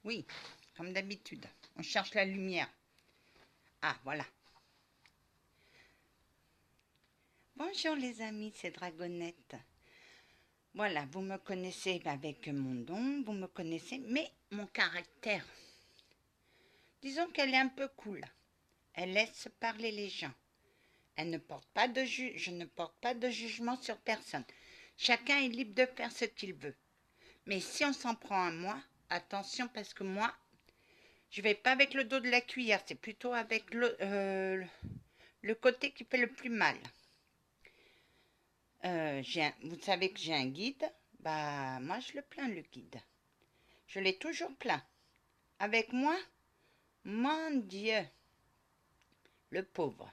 Oui, comme d'habitude. On cherche la lumière. Ah, voilà. Bonjour les amis, c'est Dragonette. Voilà, vous me connaissez avec mon don, vous me connaissez, mais mon caractère. Disons qu'elle est un peu cool. Elle laisse parler les gens. Elle ne porte pas de je ne porte pas de jugement sur personne. Chacun est libre de faire ce qu'il veut. Mais si on s'en prend à moi, attention parce que moi, je vais pas avec le dos de la cuillère, c'est plutôt avec le côté qui fait le plus mal. Vous savez que j'ai un guide, bah moi je le plains le guide. Je l'ai toujours plaint. Avec moi, mon Dieu, le pauvre.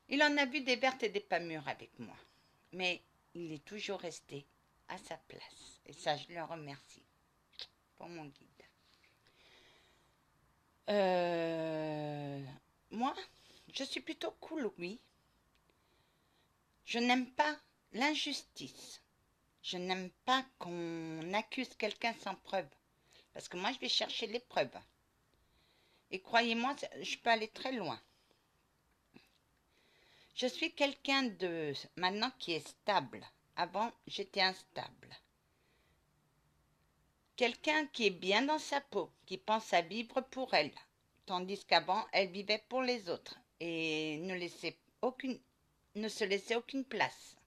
Il en a vu des vertes et des pas mûres avec moi. Mais il est toujours resté à sa place. Et ça, je le remercie pour mon guide. Moi, je suis plutôt cool, oui. Je n'aime pas l'injustice. Je n'aime pas qu'on accuse quelqu'un sans preuve. Parce que moi, je vais chercher les preuves. Et croyez-moi, je peux aller très loin. Je suis quelqu'un de maintenant qui est stable. Avant, j'étais instable. Quelqu'un qui est bien dans sa peau, qui pense à vivre pour elle, tandis qu'avant, elle vivait pour les autres et ne se laissait aucune place.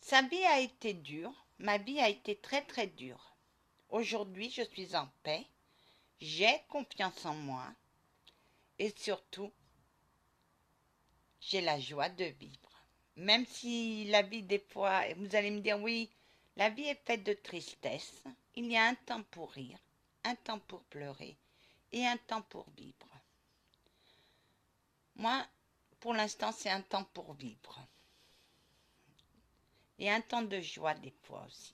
Sa vie a été dure, ma vie a été très très dure. Aujourd'hui, je suis en paix, j'ai confiance en moi et surtout, j'ai la joie de vivre. Même si la vie, des fois, vous allez me dire, oui, la vie est faite de tristesse, il y a un temps pour rire, un temps pour pleurer et un temps pour vivre. Moi, pour l'instant, c'est un temps pour vivre. Et un temps de joie des fois aussi.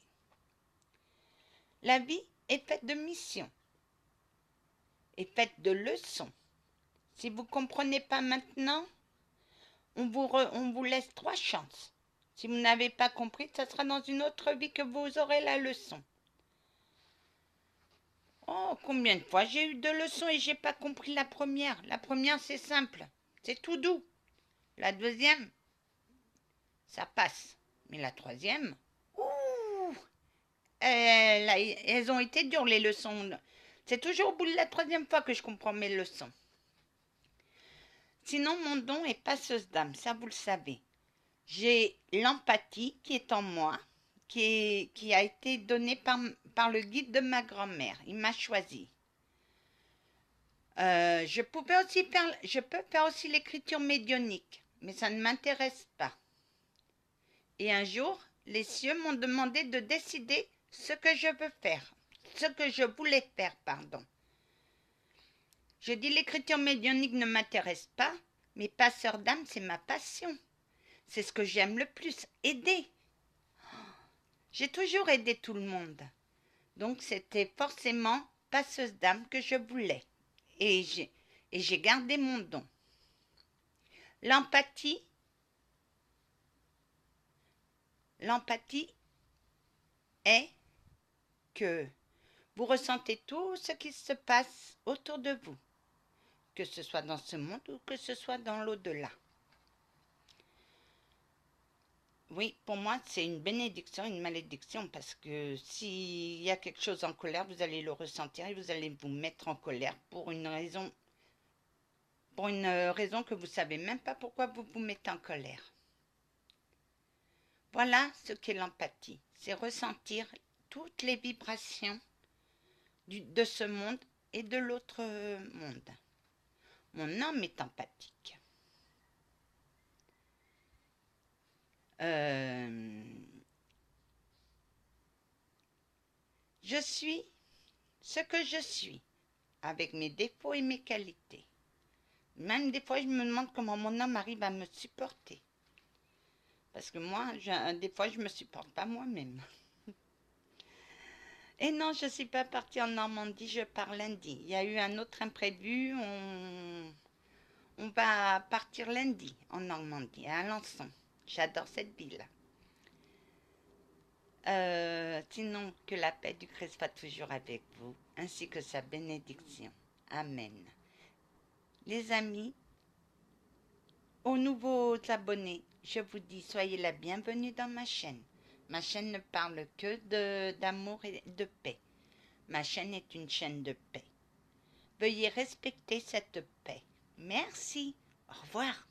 La vie est faite de missions, est faite de leçons. Si vous ne comprenez pas maintenant, on vous laisse 3 chances. Si vous n'avez pas compris, ça sera dans une autre vie que vous aurez la leçon. Oh, combien de fois j'ai eu 2 leçons et j'ai pas compris la première. La première, c'est simple, c'est tout doux. La deuxième, ça passe. Mais la troisième, ouh, elles ont été dures les leçons. C'est toujours au bout de la 3e fois que je comprends mes leçons. Sinon, mon don est passeuse d'âme, ça vous le savez. J'ai l'empathie qui est en moi, qui a été donnée par le guide de ma grand-mère. Il m'a choisi. Je peux faire aussi l'écriture médiumnique, mais ça ne m'intéresse pas. Et un jour, les cieux m'ont demandé de décider ce que je veux faire, ce que je voulais faire, pardon. Je dis l'écriture médiumnique ne m'intéresse pas, mais passeur d'âme, c'est ma passion. C'est ce que j'aime le plus, aider. J'ai toujours aidé tout le monde. Donc c'était forcément passeuse d'âme que je voulais. Et j'ai gardé mon don. L'empathie est que vous ressentez tout ce qui se passe autour de vous, que ce soit dans ce monde ou que ce soit dans l'au-delà. Oui, pour moi, c'est une bénédiction, une malédiction, parce que s'il y a quelque chose en colère, vous allez le ressentir et vous allez vous mettre en colère pour une raison que vous ne savez même pas pourquoi vous vous mettez en colère. Voilà ce qu'est l'empathie, c'est ressentir toutes les vibrations de ce monde et de l'autre monde. Mon âme est empathique. Je suis ce que je suis, avec mes défauts et mes qualités. Même des fois, je me demande comment mon âme arrive à me supporter. Parce que moi, des fois, je ne me supporte pas moi-même. Et non, je ne suis pas partie en Normandie, je pars lundi. Il y a eu un autre imprévu, on va partir lundi en Normandie, à Alençon. J'adore cette ville. Sinon, que la paix du Christ soit toujours avec vous, ainsi que sa bénédiction. Amen. Les amis, aux nouveaux abonnés, je vous dis soyez la bienvenue dans ma chaîne. Ma chaîne ne parle que d'amour et de paix. Ma chaîne est une chaîne de paix. Veuillez respecter cette paix. Merci. Au revoir.